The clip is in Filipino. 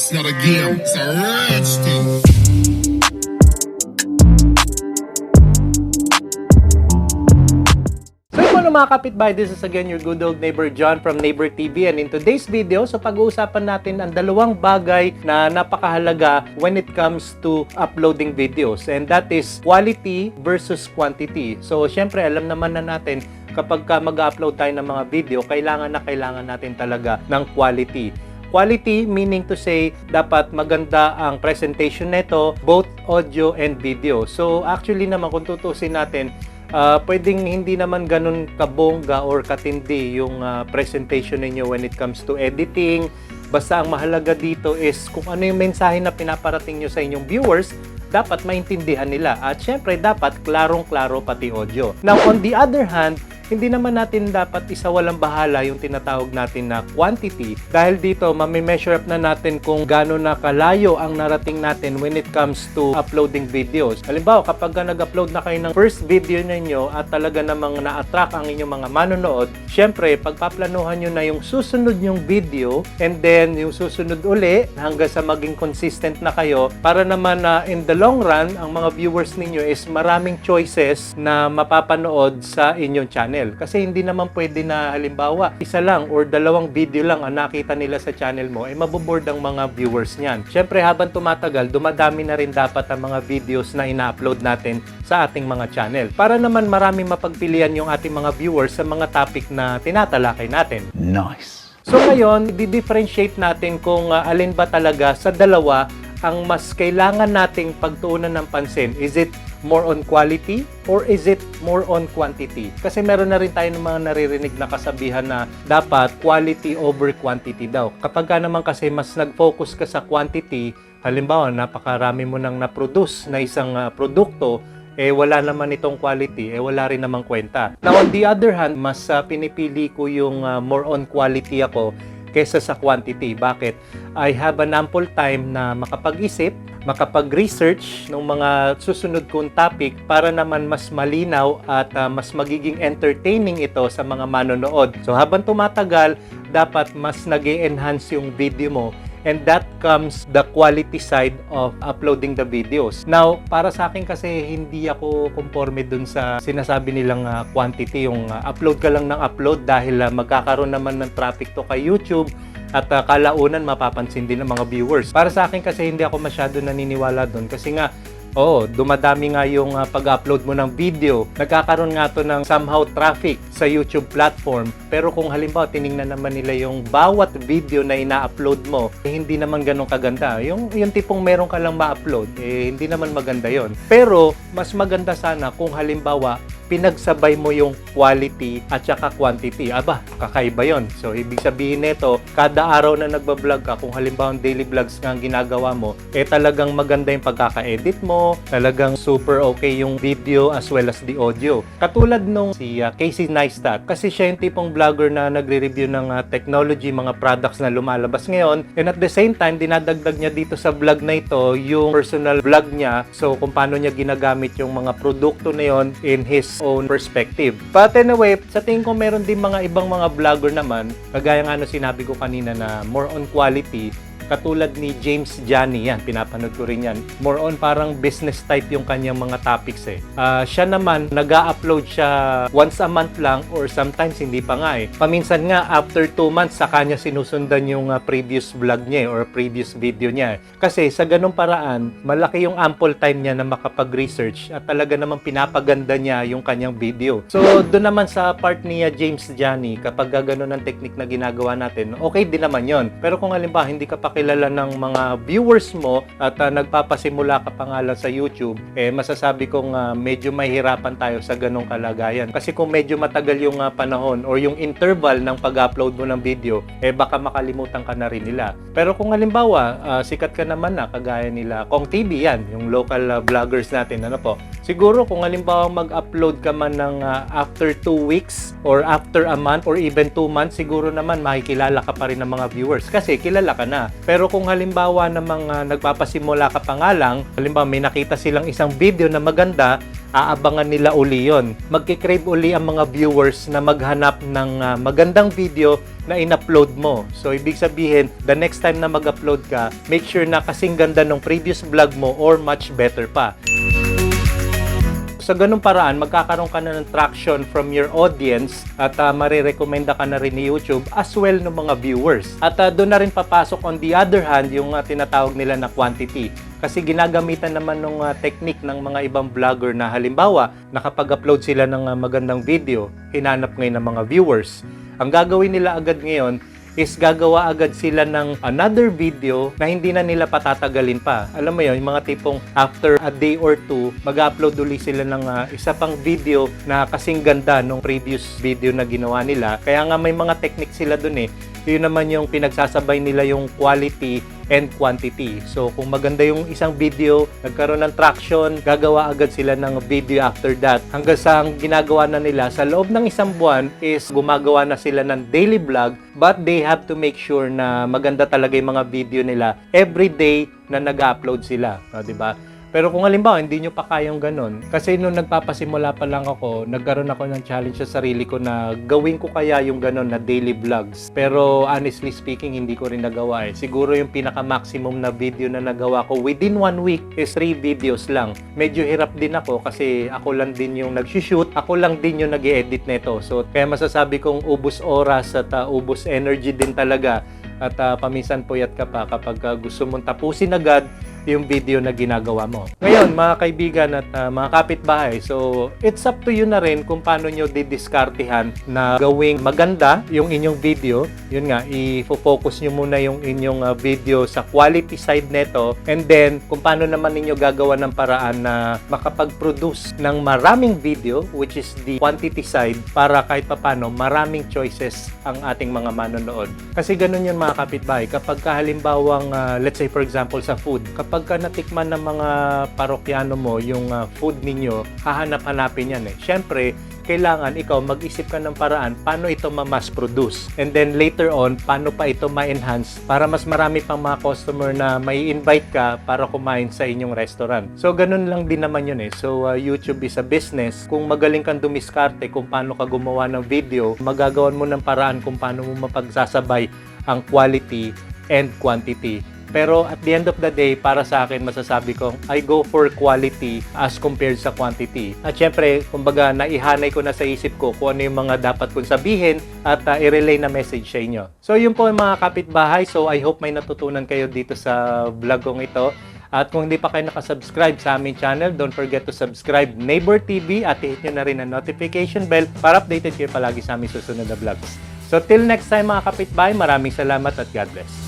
It's not a game, it's a rich thing. So yun mga kapitbahay, this is again your good old neighbor John from Neighbor TV, and in today's video, so pag-uusapan natin ang dalawang bagay na napakahalaga when it comes to uploading videos, and that is quality versus quantity. So syempre alam naman na natin kapag mag-upload tayo ng mga video, kailangan natin talaga ng quality. Quality meaning to say, dapat maganda ang presentation nito, both audio and video. So actually naman kung tutusin natin, pwedeng hindi naman ganun kabongga or katindi yung presentation ninyo when it comes to editing. Basta ang mahalaga dito is kung ano yung mensahe na pinaparating nyo sa inyong viewers, dapat maintindihan nila. At syempre, dapat klarong-klaro pati audio. Now, on the other hand, hindi naman natin dapat isawalang bahala yung tinatawag natin na quantity, dahil dito mami-measure up na natin kung gaano na kalayo ang narating natin when it comes to uploading videos. Halimbawa, kapag nag-upload na kayo ng first video ninyo at talaga namang na-attract ang inyong mga manonood, syempre pagpaplanuhan nyo na yung susunod nyong video, and then yung susunod uli hanggang sa maging consistent na kayo, para naman na in the long run, ang mga viewers ninyo is maraming choices na mapapanood sa inyong channel. Kasi hindi naman pwede na halimbawa isa lang or dalawang video lang ang nakita nila sa channel mo, maboboard ang mga viewers niyan. Syempre habang tumatagal, dumadami na rin dapat ang mga videos na ina-upload natin sa ating mga channel, para naman maraming mapagpilian yung ating mga viewers sa mga topic na tinatalakay natin. Nice! So ngayon, di-differentiate natin kung alin ba talaga sa dalawa ang mas kailangan nating pagtuunan ng pansin. Is it more on quality or is it more on quantity? Kasi meron na rin tayo ng mga naririnig na kasabihan na dapat quality over quantity daw. Kapag naman kasi mas nag-focus ka sa quantity, halimbawa napakarami mo nang na-produce na isang produkto, wala naman itong quality, wala rin namang kwenta. Now on the other hand, mas pinipili ko yung more on quality ako kesa sa quantity. Bakit? I have an ample time na makapag-isip, makapag-research ng mga susunod kong topic para naman mas malinaw at mas magiging entertaining ito sa mga manonood. So habang tumatagal, dapat mas nag-e-enhance yung video mo, and that comes the quality side of uploading the videos. Now, para sa akin kasi hindi ako conforme dun sa sinasabi nilang quantity, yung upload ka lang ng upload dahil magkakaroon naman ng traffic to kay YouTube at kalaunan mapapansin din ng mga viewers. Para sa akin kasi hindi ako masyado naniniwala dun, kasi nga dumadami nga yung pag-upload mo ng video. Nagkakaroon nga to ng somehow traffic sa YouTube platform. Pero kung halimbawa tiningnan naman nila yung bawat video na ina-upload mo, hindi naman ganun kaganda. Yung tipong meron ka lang ma-upload, hindi naman maganda yon. Pero mas maganda sana kung halimbawa pinagsabay mo yung quality at saka quantity. Aba, kakaiba yon. So, ibig sabihin nito, kada araw na nagbablog ka, kung halimbawa daily vlogs nga ang ginagawa mo, talagang maganda yung pagkaka-edit mo, talagang super okay yung video as well as the audio. Katulad nung si Casey Neistat, kasi siya yung tipong vlogger na nagre-review ng technology, mga products na lumalabas ngayon, and at the same time, dinadagdag niya dito sa vlog na ito yung personal vlog niya, so kung paano niya ginagamit yung mga produkto na yon in his own perspective. But anyway, sa tingin ko meron din mga ibang mga vlogger naman, kagaya nga sinabi ko kanina na more on quality, katulad ni James Johnny, yan, pinapanood ko rin yan. More on parang business type yung kanyang mga topics siya naman, nag-a-upload siya once a month lang or sometimes hindi pa nga Paminsan nga, after 2 months, sa kanya sinusundan yung previous vlog niya or previous video niya. Kasi sa ganung paraan, malaki yung ample time niya na makapag-research at talaga namang pinapaganda niya yung kanyang video. So, doon naman sa part niya James Johnny, kapag ganun ang technique na ginagawa natin, okay din naman yon. Pero kung halimbawa, hindi ka pa kilala ng mga viewers mo at nagpapasimula ka pa nga lang sa YouTube, masasabi kong medyo mahihirapan tayo sa ganong kalagayan. Kasi kung medyo matagal yung panahon or yung interval ng pag-upload mo ng video, baka makalimutan ka na rin nila. Pero kung halimbawa, sikat ka naman na, kagaya nila Kong TV, yan, yung local vloggers natin, siguro kung halimbawa mag-upload ka man ng after 2 weeks or after a month or even 2 months, siguro naman makikilala ka pa rin ng mga viewers kasi kilala ka na. Pero kung halimbawa namang nagpapasimula ka pa nga lang, halimbawa may nakita silang isang video na maganda, aabangan nila uli yon. Magkikrave uli ang mga viewers na maghanap ng magandang video na in-upload mo. So, ibig sabihin, the next time na mag-upload ka, make sure na kasing ganda ng previous vlog mo or much better pa. Sa ganung paraan, magkakaroon ka na ng traction from your audience at marirekomenda ka na rin ni YouTube as well ng mga viewers. At doon na rin papasok on the other hand yung tinatawag nila na quantity. Kasi ginagamitan naman ng technique ng mga ibang vlogger na halimbawa, nakapag-upload sila ng magandang video, hinanap ngayon ng mga viewers. Ang gagawin nila agad ngayon is gagawa agad sila ng another video na hindi na nila patatagalin pa. Alam mo yun, yung mga tipong after a day or two, mag-upload ulit sila ng isa pang video na kasing ganda nung previous video na ginawa nila. Kaya nga may mga technique sila dun eh. Yun naman yung pinagsasabay nila yung quality and quantity. So, kung maganda yung isang video, nagkaroon ng traction, gagawa agad sila ng video after that. Hanggang sa ang ginagawa na nila sa loob ng isang buwan is gumagawa na sila ng daily vlog, but they have to make sure na maganda talaga yung mga video nila every day na nag-upload sila. O, diba? Pero kung halimbawa, hindi nyo pa kayang ganun. Kasi nung nagpapasimula pa lang ako, nagkaroon ako ng challenge sa sarili ko na gawin ko kaya yung ganun na daily vlogs. Pero honestly speaking, hindi ko rin nagawa eh. Siguro yung pinaka-maximum na video na nagawa ko within 1 week is 3 videos lang. Medyo hirap din ako kasi ako lang din yung nag-shoot, ako lang din yung nag-edit nito. So kaya masasabi kong ubos oras at ubos energy din talaga. At paminsan puyat ka pa kapag gusto mong tapusin agad yung video na ginagawa mo. Ngayon, mga kaibigan at mga kapitbahay, so it's up to you na rin kung paano nyo didiskartehan na gawing maganda yung inyong video. Yun nga, i-focus nyo muna yung inyong video sa quality side neto, and then kung paano naman ninyo gagawa ng paraan na makapag-produce ng maraming video, which is the quantity side, para kahit papano maraming choices ang ating mga manonood. Kasi ganun yun mga kapitbahay, kapag halimbawang let's say for example sa food, kapag ka natikman ng mga parokyano mo yung food ninyo, hahanap-hanapin yan eh. Siyempre, kailangan ikaw mag-isip ka ng paraan paano ito ma-mass produce. And then later on, paano pa ito ma-enhance para mas marami pang mga customer na may invite ka para kumain sa inyong restaurant. So, ganun lang din naman yun eh. So, YouTube is a business. Kung magaling kang dumiskarte kung paano ka gumawa ng video, magagawan mo ng paraan kung paano mo mapagsasabay ang quality and quantity. Pero at the end of the day, para sa akin, masasabi kong I go for quality as compared sa quantity. At syempre, kumbaga, naihanay ko na sa isip ko kung ano yung mga dapat kong sabihin at i-relay na message sa inyo. So, yun po mga kapitbahay. So, I hope may natutunan kayo dito sa vlog kong ito. At kung hindi pa kayo nakasubscribe sa aming channel, don't forget to subscribe Neighbor TV at i-hit nyo na rin ang notification bell para updated kayo palagi sa aming susunod na vlogs. So, till next time mga kapitbahay, maraming salamat at God bless.